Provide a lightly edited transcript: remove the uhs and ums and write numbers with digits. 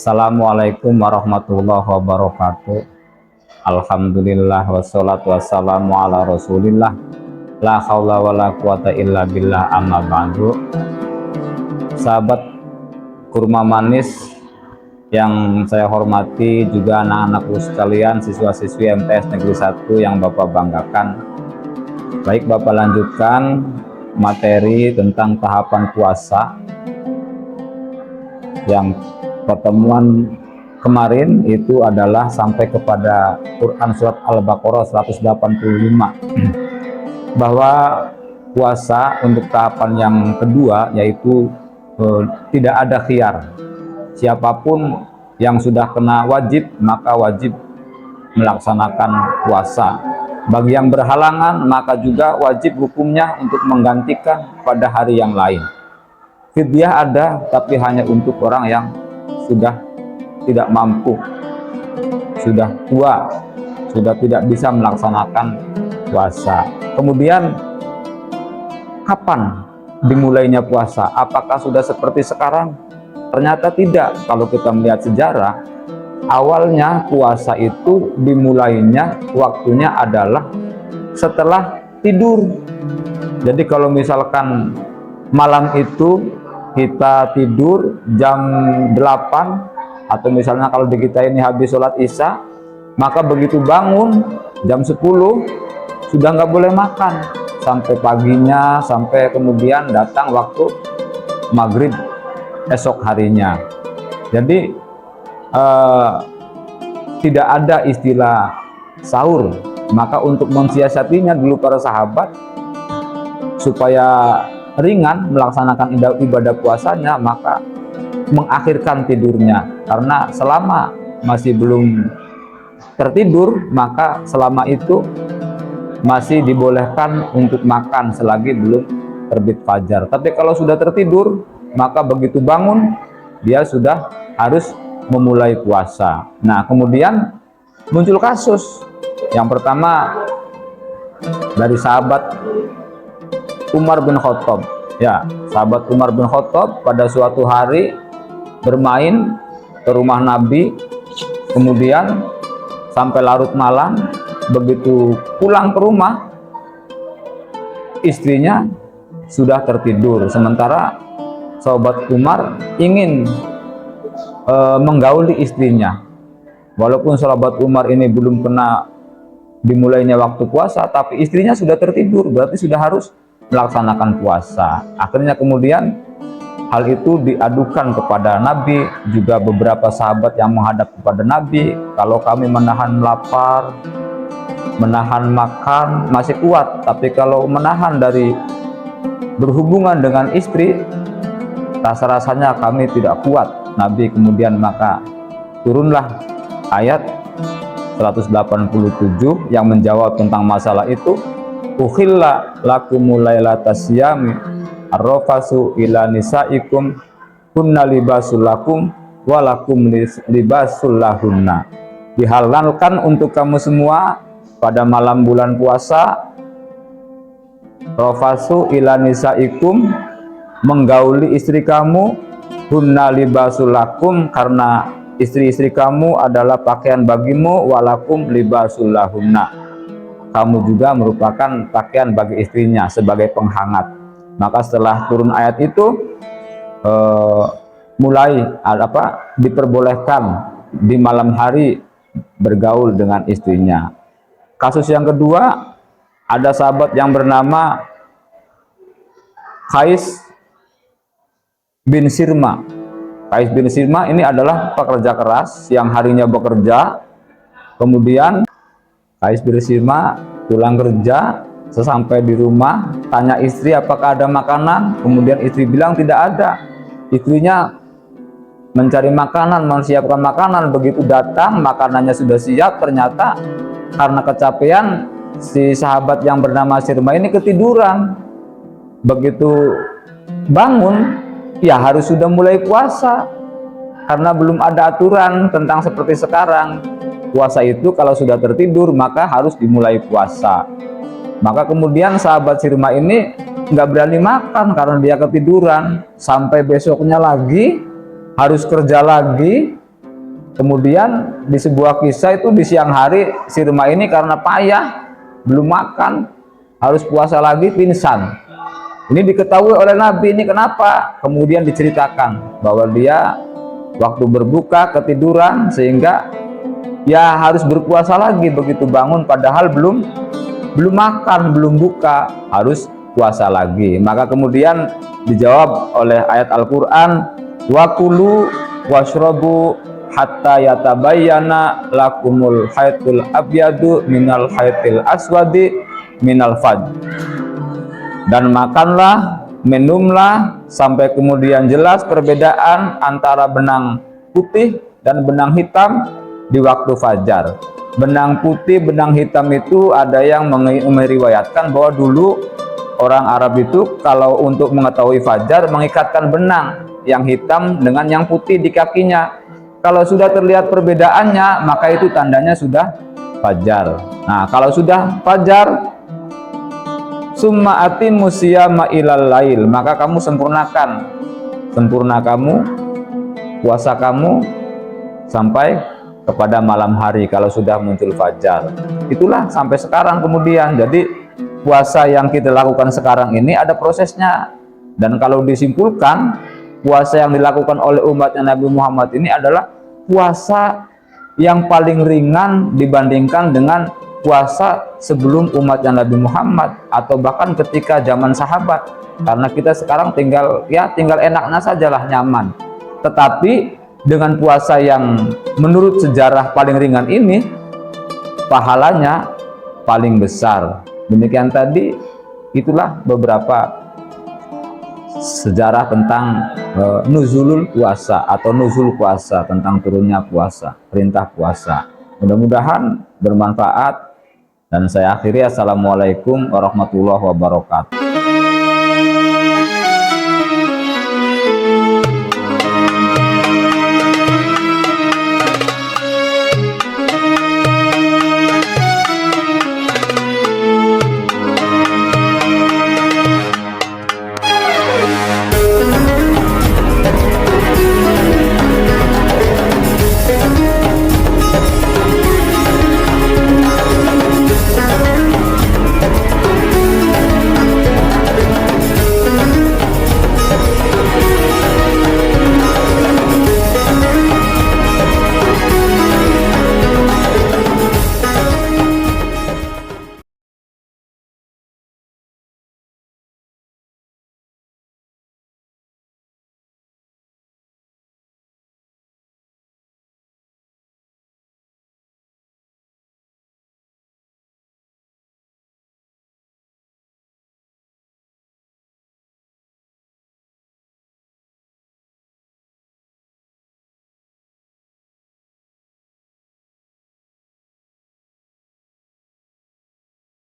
Assalamualaikum warahmatullahi wabarakatuh. Alhamdulillah wassalatu wassalamu ala rasulillah. La haula wala quwata illa billah, amma ba'du. Sahabat kurma manis yang saya hormati, juga anak-anakku sekalian, siswa-siswi MTS Negeri 1 yang Bapak banggakan. Baik, Bapak lanjutkan materi tentang tahapan puasa. Yang pertemuan kemarin itu adalah sampai kepada Quran surat Al-Baqarah 185, bahwa puasa untuk tahapan yang kedua yaitu tidak ada khiyar. Siapapun yang sudah kena wajib maka wajib melaksanakan puasa. Bagi yang berhalangan maka juga wajib hukumnya untuk menggantikan pada hari yang lain. Fidyah ada, tapi hanya untuk orang yang sudah tidak mampu, sudah tua, sudah tidak bisa melaksanakan puasa. Kemudian kapan dimulainya puasa? Apakah sudah seperti sekarang? Ternyata tidak. Kalau kita melihat sejarah, awalnya puasa itu dimulainya waktunya adalah setelah tidur. Jadi kalau misalkan malam itu kita tidur jam 8, atau misalnya kalau di kita ini habis sholat isya, maka begitu bangun jam 10 sudah nggak boleh makan sampai paginya, sampai kemudian datang waktu maghrib esok harinya. Jadi tidak ada istilah sahur. Maka untuk mensiasatinya dulu para sahabat supaya ringan melaksanakan ibadah puasanya, maka mengakhirkan tidurnya. Karena selama masih belum tertidur, maka selama itu masih dibolehkan untuk makan selagi belum terbit fajar. Tapi kalau sudah tertidur, maka begitu bangun dia sudah harus memulai puasa. Nah, kemudian muncul kasus. Yang pertama dari sahabat Umar bin Khattab. Ya, sahabat Umar bin Khattab pada suatu hari bermain ke rumah Nabi, kemudian sampai larut malam. Begitu pulang ke rumah, istrinya sudah tertidur. Sementara sahabat Umar ingin menggauli istrinya. Walaupun sahabat Umar ini belum kena dimulainya waktu puasa, tapi istrinya sudah tertidur, berarti sudah harus melaksanakan puasa. Akhirnya kemudian hal itu diadukan kepada Nabi. Juga beberapa sahabat yang menghadap kepada Nabi, kalau kami menahan lapar, menahan makan masih kuat, tapi kalau menahan dari berhubungan dengan istri, rasa-rasanya kami tidak kuat. Nabi kemudian maka turunlah ayat 187 yang menjawab tentang masalah itu. Ukhilla lakumul lailatas siyami arrafasu ila nisaikum kunna libasul lakum wa lakum libasul lahunna. Dihalalkan untuk kamu semua pada malam bulan puasa rafasu ila nisaikum, menggauli istri kamu, hunna libasul lakum, karena istri-istri kamu adalah pakaian bagimu, walakum libasul lahunna, kamu juga merupakan pakaian bagi istrinya sebagai penghangat. Maka setelah turun ayat itu mulai diperbolehkan di malam hari bergaul dengan istrinya. Kasus yang kedua, ada sahabat yang bernama Qais bin Sirma. Qais bin Sirma ini adalah pekerja keras yang harinya bekerja. Kemudian Qais bin Sirma pulang kerja, sesampai di rumah tanya istri apakah ada makanan. Kemudian istri bilang tidak ada. Istrinya mencari makanan, menyiapkan makanan. Begitu datang makanannya sudah siap, ternyata karena kecapean si sahabat yang bernama Sirma ini ketiduran. Begitu bangun, ya harus sudah mulai puasa, karena belum ada aturan tentang seperti sekarang. Puasa itu kalau sudah tertidur maka harus dimulai puasa. Maka kemudian sahabat Sirma ini nggak berani makan karena dia ketiduran. Sampai besoknya lagi harus kerja lagi, Kemudian di sebuah kisah itu di siang hari si Rima ini karena payah, belum makan, harus puasa lagi, pingsan. Ini diketahui oleh Nabi, ini kenapa? Kemudian diceritakan bahwa dia waktu berbuka ketiduran sehingga ya harus berpuasa lagi, begitu bangun padahal belum makan, belum buka, harus puasa lagi. Maka kemudian dijawab oleh ayat Al-Qur'an, wa kulu washrabu hatta yatabayyana lakumul khaytul abyadu minal khaytil aswadi minal fajr. Dan makanlah, minumlah sampai kemudian jelas perbedaan antara benang putih dan benang hitam di waktu fajar. Benang putih, benang hitam itu ada yang meriwayatkan bahwa dulu orang Arab itu kalau untuk mengetahui fajar mengikatkan benang yang hitam dengan yang putih di kakinya. Kalau sudah terlihat perbedaannya, maka itu tandanya sudah fajar. Nah, kalau sudah fajar, summa atimmu siyama ilal lail, maka kamu sempurna kamu puasa kamu sampai kepada malam hari kalau sudah muncul fajar. Itulah sampai sekarang kemudian. Jadi puasa yang kita lakukan sekarang ini ada prosesnya. Dan kalau disimpulkan, puasa yang dilakukan oleh umatnya Nabi Muhammad ini adalah puasa yang paling ringan dibandingkan dengan puasa sebelum umatnya Nabi Muhammad atau bahkan ketika zaman sahabat. Karena kita sekarang tinggal enaknya sajalah, nyaman. Tetapi dengan puasa yang menurut sejarah paling ringan ini, pahalanya paling besar. Demikian tadi, itulah beberapa sejarah tentang nuzulul puasa atau nuzul puasa, tentang turunnya puasa, perintah puasa. Mudah-mudahan bermanfaat, dan saya akhiri. Assalamualaikum warahmatullahi wabarakatuh.